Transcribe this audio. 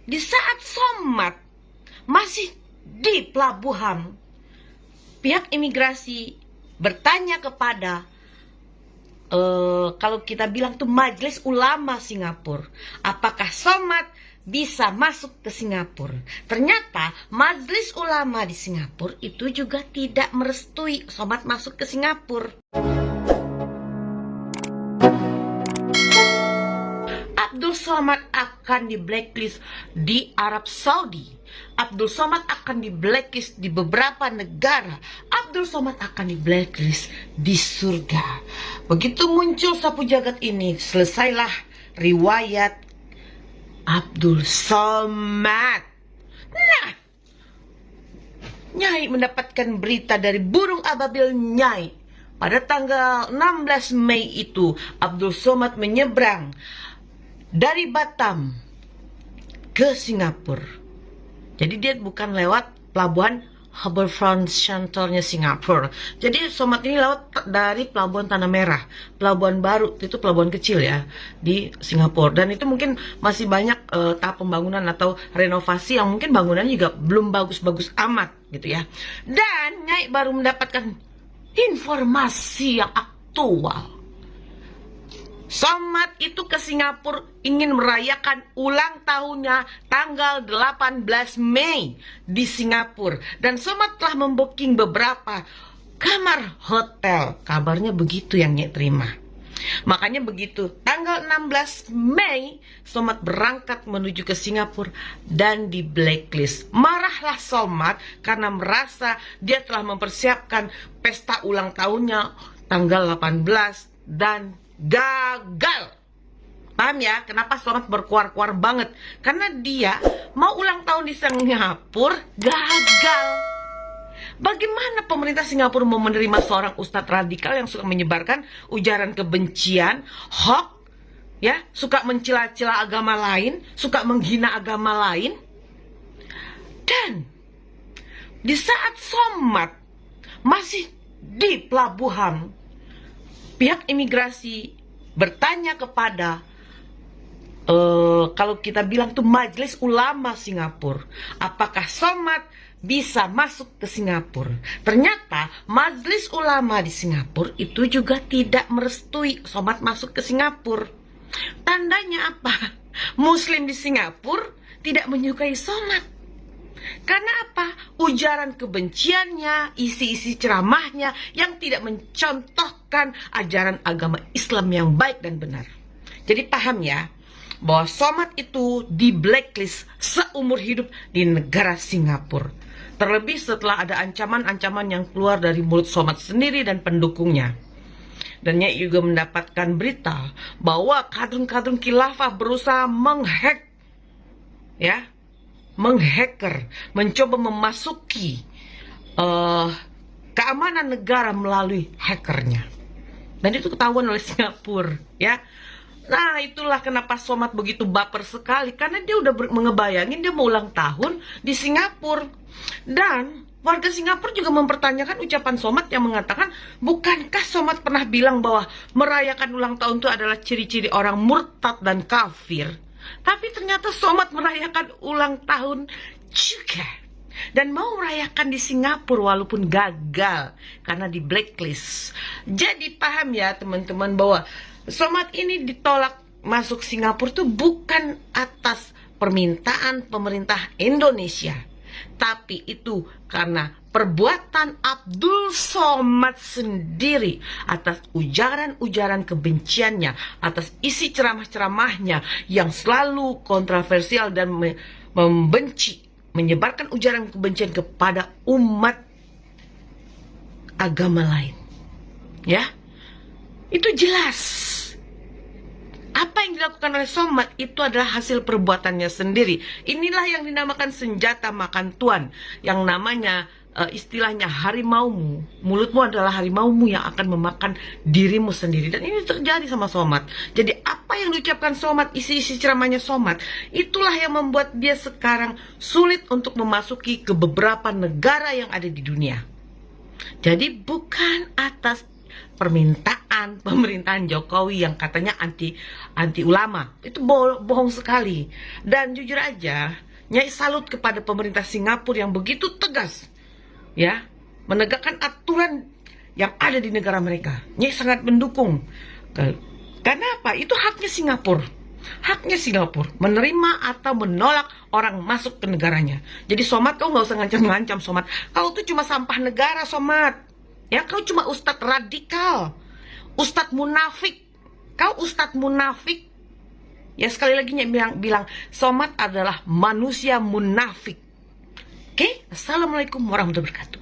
di saat Somad masih di pelabuhan, pihak imigrasi bertanya kepada kalau kita bilang tuh Majelis Ulama Singapura, apakah Somad bisa masuk ke Singapura. Ternyata Majelis Ulama di Singapura itu juga tidak merestui Somad masuk ke Singapura. Abdul Somad akan di blacklist di Arab Saudi. Abdul Somad akan di blacklist di beberapa negara. Abdul Somad akan di blacklist di surga. Begitu muncul sapu jagat ini, selesailah riwayat Abdul Somad. Nah, Nyai mendapatkan berita dari burung ababil Nyai. Pada tanggal 16 Mei itu, Abdul Somad menyeberang dari Batam ke Singapura. Jadi dia bukan lewat pelabuhan Harbourfront Centre-nya Singapura. Jadi Somad ini lewat dari pelabuhan Tanah Merah, pelabuhan baru, itu pelabuhan kecil ya di Singapura. Dan itu mungkin masih banyak tahap pembangunan atau renovasi yang mungkin bangunannya juga belum bagus-bagus amat gitu ya. Dan Nyai baru mendapatkan informasi yang aktual. Somad itu ke Singapura ingin merayakan ulang tahunnya tanggal 18 Mei di Singapura. Dan Somad telah membooking beberapa kamar hotel. Kabarnya begitu yang Nyai terima. Makanya begitu tanggal 16 Mei Somad berangkat menuju ke Singapura dan di blacklist. Marahlah Somad karena merasa dia telah mempersiapkan pesta ulang tahunnya tanggal 18 dan gagal. Paham ya kenapa Somad berkuar-kuar banget? Karena dia mau ulang tahun di Singapura gagal. Bagaimana pemerintah Singapura mau menerima seorang ustadz radikal yang suka menyebarkan ujaran kebencian, hoax, ya, suka mencela-cela agama lain, suka menghina agama lain? Dan di saat Somad masih di pelabuhan, pihak imigrasi bertanya kepada kalau kita bilang tuh Majelis Ulama Singapura, apakah Somad bisa masuk ke Singapura. Ternyata Majelis Ulama di Singapura itu juga tidak merestui Somad masuk ke Singapura. Tandanya apa? Muslim di Singapura tidak menyukai Somad. Karena apa? Ujaran kebenciannya, isi-isi ceramahnya yang tidak mencontohkan ajaran agama Islam yang baik dan benar. Jadi paham ya, bahwa Somad itu di blacklist seumur hidup di negara Singapura. Terlebih setelah ada ancaman-ancaman yang keluar dari mulut Somad sendiri dan pendukungnya. Dan Nyai juga mendapatkan berita bahwa kadrun-kadrun khilafah berusaha menghack, ya, menghacker, mencoba memasuki keamanan negara melalui hackernya. Dan itu ketahuan oleh Singapura, ya. Nah, itulah kenapa Somad begitu baper sekali, karena dia udah ngebayangin dia mau ulang tahun di Singapura. Dan warga Singapura juga mempertanyakan ucapan Somad yang mengatakan, bukankah Somad pernah bilang bahwa merayakan ulang tahun itu adalah ciri-ciri orang murtad dan kafir? Tapi ternyata Somad merayakan ulang tahun juga. Dan mau merayakan di Singapura walaupun gagal karena di blacklist. Jadi paham ya teman-teman bahwa Somad ini ditolak masuk Singapura itu bukan atas permintaan pemerintah Indonesia. Tapi itu karena perbuatan Abdul Somad sendiri atas ujaran-ujaran kebenciannya, atas isi ceramah-ceramahnya yang selalu kontroversial dan membenci, menyebarkan ujaran kebencian kepada umat agama lain. Ya, itu jelas. Apa yang dilakukan oleh Somad itu adalah hasil perbuatannya sendiri. Inilah yang dinamakan senjata makan tuan, yang namanya istilahnya harimaumu. Mulutmu adalah harimaumu yang akan memakan dirimu sendiri. Dan ini terjadi sama Somad. Jadi apa yang diucapkan Somad, isi-isi ceramahnya Somad, itulah yang membuat dia sekarang sulit untuk memasuki ke beberapa negara yang ada di dunia. Jadi bukan atas permintaan pemerintahan Jokowi yang katanya anti ulama. Itu bohong sekali. Dan jujur aja, Nyai salut kepada pemerintah Singapura yang begitu tegas, ya, menegakkan aturan yang ada di negara mereka. Nyai sangat mendukung. Kenapa? Itu haknya Singapura. Haknya Singapura menerima atau menolak orang masuk ke negaranya. Jadi Somad, kau nggak usah ngancam-ngancam Somad. Kau tuh cuma sampah negara, Somad. Ya, kau cuma ustadz radikal, ustadz munafik. Kau ustadz munafik. Ya, sekali lagi bilang Somad adalah manusia munafik. Oke, Assalamualaikum warahmatullahi wabarakatuh.